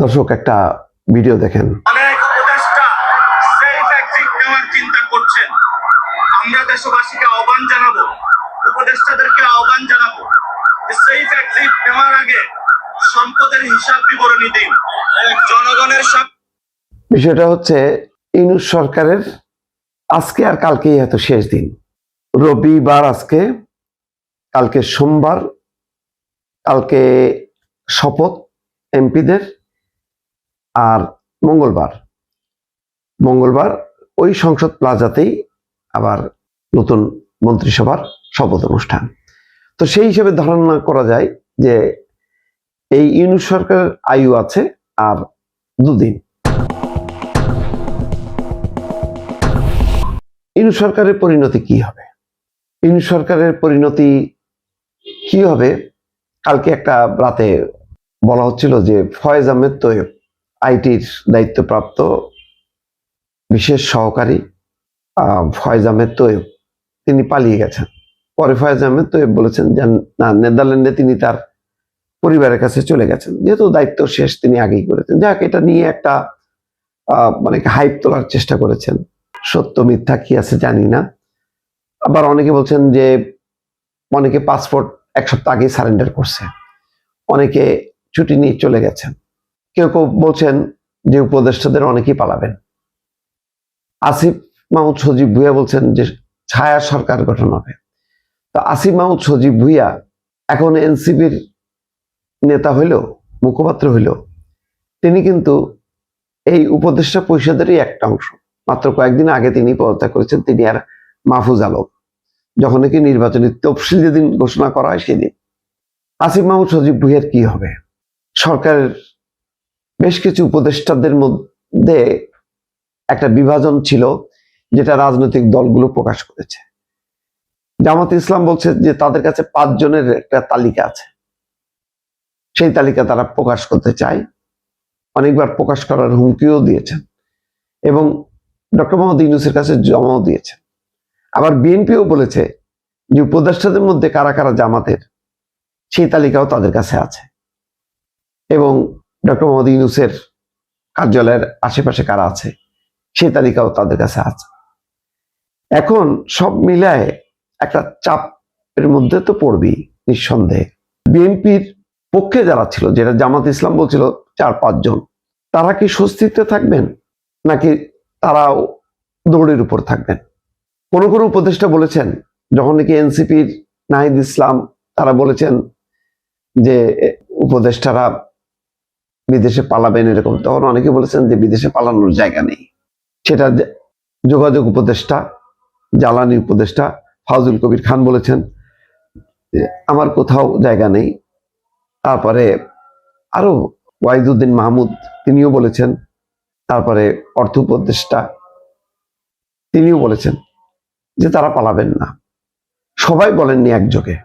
দর্শক একটা ভিডিও দেখেন। অনেক উপদেষ্টা সেফ এক্সিট নেওয়ার চিন্তা করছেন। আমরা দেশবাসীকে আহ্বান জানাবো, উপদেষ্টাদেরকে আহ্বান জানাবো যে সেফ এক্সিট নেওয়ার আগে সম্পদের হিসাব বিবরণী দিন। জনগণের বিষয়টা হচ্ছে ইউনূস সরকারের আজকে আর কালকেই এত শেষ দিন। রবিবার আজকে, কালকে সোমবার, কালকে শপথ এমপিদের, আর মঙ্গলবার ওই সংসদ প্লাজাতেই আবার নতুন মন্ত্রিসভার শপথ অনুষ্ঠান। তো সেই হিসেবে ধারণা করা যায় যে এই ইউনূস সরকারের আয়ু আছে আর দুদিন। ইউনূস সরকারের পরিণতি কি হবে? ইউনূস সরকারের পরিণতি কি হবে? কালকে একটা রাতে বলা হচ্ছিল যে ফয়েজ আহমেদ তৈয়ব, আইটির দায়িত্বপ্রাপ্ত বিশেষ সহকারী ফয়েজ আহমেদ তৈয়ব, তিনি পালিয়ে গেছেন। পরে ফয়েজ আহমেদ তৈয়ব বলেছেন যে না, নেদারল্যান্ডে তিনি তার পরিবারের কাছে চলে গেছেন, যেহেতু দায়িত্ব শেষ তিনি আগেই করেছেন। যাক, এটা নিয়ে একটা মানে হাইপ তোলার চেষ্টা করেছেন। সত্য মিথ্যা কি আছে জানি না। আবার অনেকে বলছেন যে অনেকে পাসপোর্ট এক সপ্তাহ আগেই সারেন্ডার করছে, অনেকে ছুটি নিয়ে চলে গেছেন, কেউ কেউ বলছেন যে উপদেষ্টাদের অনেকেই পালাবেন। আসিফ মাহমুদ সজীব ভুঁইয়া বলছেন যে ছায়া সরকার গঠন হবে। তো আসিফ মাহমুদ সজীব ভুঁইয়া এখন এনসিপির নেতা হইল, মুখপাত্র হইল, তিনি কিন্তু এই উপদেষ্টা পরিষদেরই একটা অংশ। মাত্র কয়েকদিন আগে তিনি পদত্যাগ করেছেন, তিনি আর মাহফুজ আলম, যখন নাকি নির্বাচনী তফসিল যেদিন ঘোষণা করা হয় সেদিন। আসিফ মাহমুদ সজীব ভুঁইয়ার কি হবে? সরকারের বেশ কিছু উপদেষ্টাদের মধ্যে একটা বিভাজন ছিল, যেটা রাজনৈতিক দলগুলো প্রকাশ করেছে। জামাত ইসলাম বলছে যে তাদের কাছে 5 জনের একটা তালিকা আছে, সেই তালিকা তারা প্রকাশ করতে চায়, অনেকবার প্রকাশ করার হুমকিও দিয়েছেন এবং ডক্টর মোহাম্মদ ইউনূসের কাছে জমাও দিয়েছেন। আবার বিএনপিও বলেছে যে উপদেষ্টাদের মধ্যে কারা কারা জামাতের, সেই তালিকাও তাদের কাছে আছে এবং ডক্টর মোহাম্মদ ইউনূসের কার্যালয়ের আশেপাশে কারা আছে সেই তালিকাও তাদের কাছে আছে। এখন সব মিলায় একটা চাপের মধ্যে তো পড়বি নিঃসন্দেহে। বিএনপির পক্ষে যারা ছিল, যেটা জামাত ইসলাম বলছিল 4-5 জন, তারা কি স্বস্তিতে থাকবেন নাকি তারাও দৌড়ের উপর থাকবেন? কোন কোন উপদেষ্টা বলেছেন, যখন নাকি এনসিপির নাহিদ ইসলাম তারা বলেছেন যে উপদেষ্টারা বিদেশে পালাবেন এরকম, তখন অনেকে বলেছেন যে বিদেশে পালানোর জায়গা নেই। সেটা যোগাযোগ উপদেষ্টা, জ্বালানি উপদেষ্টা ফাউজুল কবির খান বলেছেন আমার কোথাও জায়গা নেই। তারপরে আরো ওয়াহিদুদ্দিন মাহমুদ তিনিও বলেছেন, তারপরে অর্থ উপদেষ্টা তিনিও বলেছেন যে তারা পালাবেন না। সবাই বলেননি একযোগে।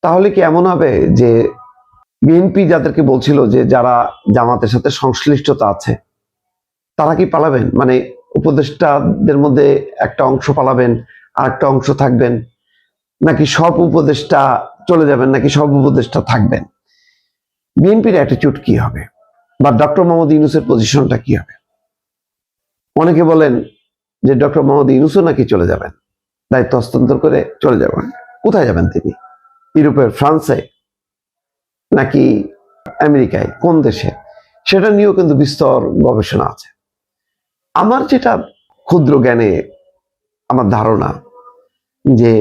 তাহলে কি এমন হবে যে বিএনপি যাদেরকে বলছিল যে যারা জামাতের সাথে সংশ্লিষ্টতা আছে তারা কি পালাবেন? মানে উপদেষ্টাদের মধ্যে একটা অংশ পালাবেন আর একটা অংশ থাকবেন, নাকি সব উপদেষ্টা চলে যাবেন, নাকি সব উপদেষ্টা থাকবেন? বিএনপির অ্যাটিটিউড কি হবে, বা ডক্টর মোহাম্মদ ইউনূসের পজিশনটা কি হবে? অনেকে বলেন যে ডক্টর মোহাম্মদ ইউনূসও নাকি চলে যাবেন, দায়িত্ব হস্তান্তর করে চলে যাবেন। কোথায় যাবেন তিনি? ইউরোপের ফ্রান্সে নাকি আমেরিকায়, কোন দেশে? সেটা নিয়েও কিন্তু বিস্তর গবেষণা আছে। আমার যেটা ক্ষুদ্র জ্ঞানে আমার ধারণা যে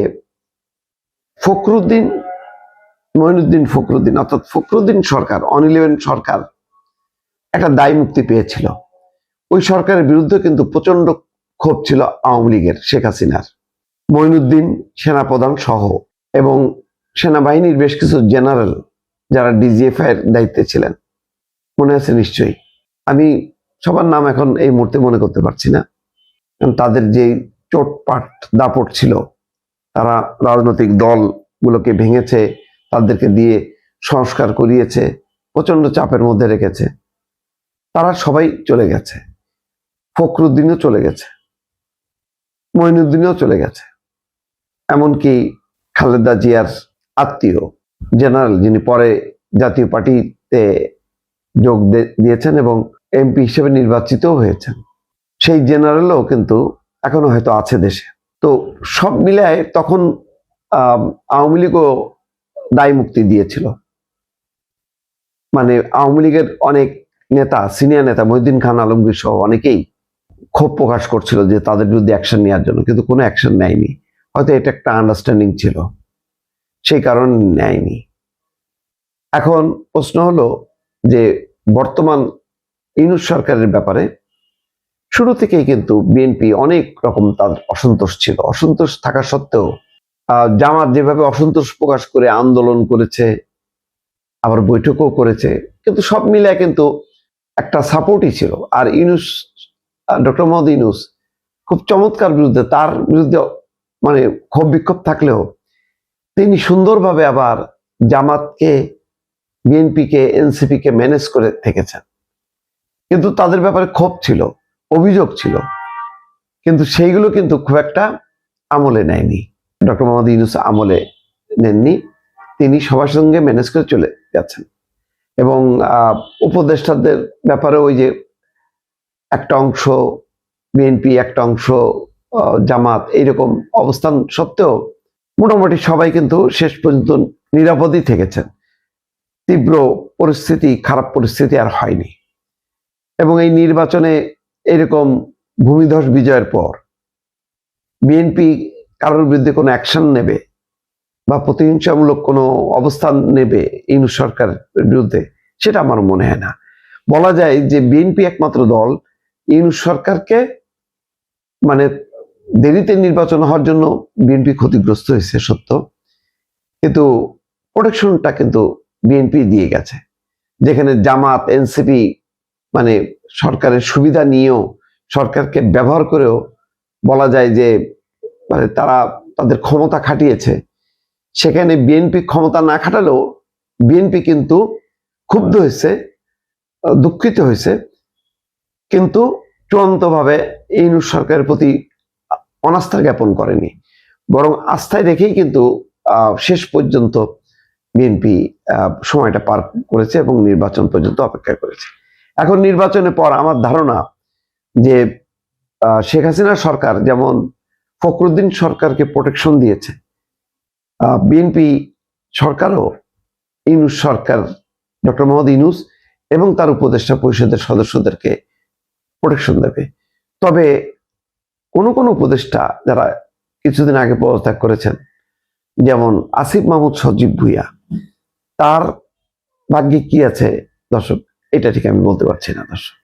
মঈনুদ্দিন ফখরুদ্দিন অর্থাৎ ফখরুদ্দিন সরকার, অন-11 সরকার একটা দায় মুক্তি পেয়েছিল। ওই সরকারের বিরুদ্ধে কিন্তু প্রচন্ড ক্ষোভ ছিল আওয়ামী লীগের, শেখ হাসিনার। মঈনুদ্দিন সেনাপ্রধান সহ এবং সেনাবাহিনীর বেশ কিছু জেনারেল যারা ডিজিএফআই এর দায়িত্বে ছিলেন, মনে আছে নিশ্চয়ই, আমি সবার নাম এখন এই মুহূর্তে মনে করতে পারছি না। তাদের যে চোটপাট দাপট ছিল, তারা রাজনৈতিক দলগুলোকে ভেঙেছে, তাদেরকে দিয়ে সংস্কার করিয়েছে, প্রচন্ড চাপের মধ্যে রেখেছে। তারা সবাই চলে গেছে, ফখরুদ্দিনও চলে গেছে, মঈনুদ্দিনও চলে গেছে, এমনকি খালেদা জিয়ার আত্মীয় জেনারেল, যিনি পরে জাতীয় পার্টিতে যোগ দিয়েছেন এবং এমপি হিসেবে নির্বাচিতও হয়েছেন। সেই জেনারেলও কিন্তু এখনো হয়তো আছে দেশে। তো সব মিলায় তখন আওয়ামী লীগও দায় মুক্তি দিয়েছিল। মানে আওয়ামী লীগের অনেক নেতা, সিনিয়র নেতা মহিউদ্দিন খান আলমগীর সহ অনেকেই ক্ষোভ প্রকাশ করছিল যে তাদের বিরুদ্ধে অ্যাকশন নেওয়ার জন্য, কিন্তু কোনো অ্যাকশন নেয়নি। হয়তো এটা একটা আন্ডারস্ট্যান্ডিং ছিল, সেই কারণে নেয়নি। এখন প্রশ্ন হলো যে বর্তমান ইউনূস সরকারের ব্যাপারে শুরু থেকেই কিন্তু বিএনপি অনেক রকম তাদের অসন্তোষ ছিল। অসন্তোষ থাকা সত্ত্বেও জামাত যেভাবে অসন্তোষ প্রকাশ করে আন্দোলন করেছে, আবার বৈঠকও করেছে, কিন্তু সব মিলে কিন্তু একটা সাপোর্টই ছিল। আর ইউনূস, ডক্টর মোহাম্মদ ইউনূস খুব চমৎকার বিরুদ্ধে, তার বিরুদ্ধে মানে ক্ষোভ বিক্ষোভ থাকলেও তিনি সুন্দরভাবে আবার জামাতকে, বিএনপিকে, এনসিপিকে ম্যানেজ করে থেকেছেন। কিন্তু তাদের ব্যাপারে ক্ষোভ ছিল, অভিযোগ ছিল, কিন্তু সেইগুলো কিন্তু খুব একটা আমলে নেয়নি। ডক্টর মোহাম্মদ ইউনূস আমলে নেননি, তিনি সবার সঙ্গে ম্যানেজ করে চলে যাচ্ছেন। এবং উপদেষ্টাদের ব্যাপারে ওই যে একটা অংশ বিএনপি, একটা অংশ জামাত, এইরকম অবস্থান সত্ত্বেও মোটামুটি সবাই কিন্তু শেষ পর্যন্ত নিরাপদই থেকেছেন। তীব্র পরিস্থিতি, খারাপ পরিস্থিতি আর হয়নি। এবং এই নির্বাচনে এরকম ভূমিধস বিজয়ের পর বিএনপি কারোর বিরুদ্ধে কোনো অ্যাকশন নেবে বা প্রতিহিংসামূলক কোনো অবস্থান নেবে ইউনূস সরকারের বিরুদ্ধে, সেটা আমার মনে হয় না। বলা যায় যে বিএনপি একমাত্র দল ইউনূস সরকারকে, মানে দেরিতে নির্বাচন হওয়ার জন্য বিএনপি ক্ষতিগ্রস্ত হয়েছে সত্য, কিন্তু প্রোটেকশনটা কিন্তু বিএনপি দিয়ে গেছে। যেখানে জামাত, এনসিপি মানে সরকারের সুবিধা নিয়েও, সরকারকে ব্যবহার করেও বলা যায় যে মানে তারা তাদের ক্ষমতা খাটিয়েছে, সেখানে বিএনপি ক্ষমতা না খাটালেও বিএনপি কিন্তু ক্ষুব্ধ হয়েছে, দুঃখিত হয়েছে, কিন্তু চূড়ান্তভাবে ইউনূস সরকারের প্রতি অনাস্থা জ্ঞাপন করেনি, বরং আস্থায় রেখেই কিন্তু শেষ পর্যন্ত বিএনপি সময়টা পার করেছে এবং নির্বাচন পর্যন্ত অপেক্ষা করেছে। এখন নির্বাচনের পর আমার ধারণা যে শেখ হাসিনার সরকার যেমন ফখরুদ্দিন সরকারকে প্রোটেকশন দিয়েছে, বিএনপি সরকারও ইউনূস সরকার, ডক্টর মোহাম্মদ ইউনূস এবং তার উপদেষ্টা পরিষদের সদস্যদেরকে প্রোটেকশন দেবে। তবে কোন কোন উপদেষ্টা যারা কিছুদিন আগে পদত্যাগ করেছেন, যেমন আসিফ মাহমুদ সজীব ভুঁইয়া, তার ভাগ্যে কি আছে দর্শক, এটা ঠিক আমি বলতে পারছি না দর্শক।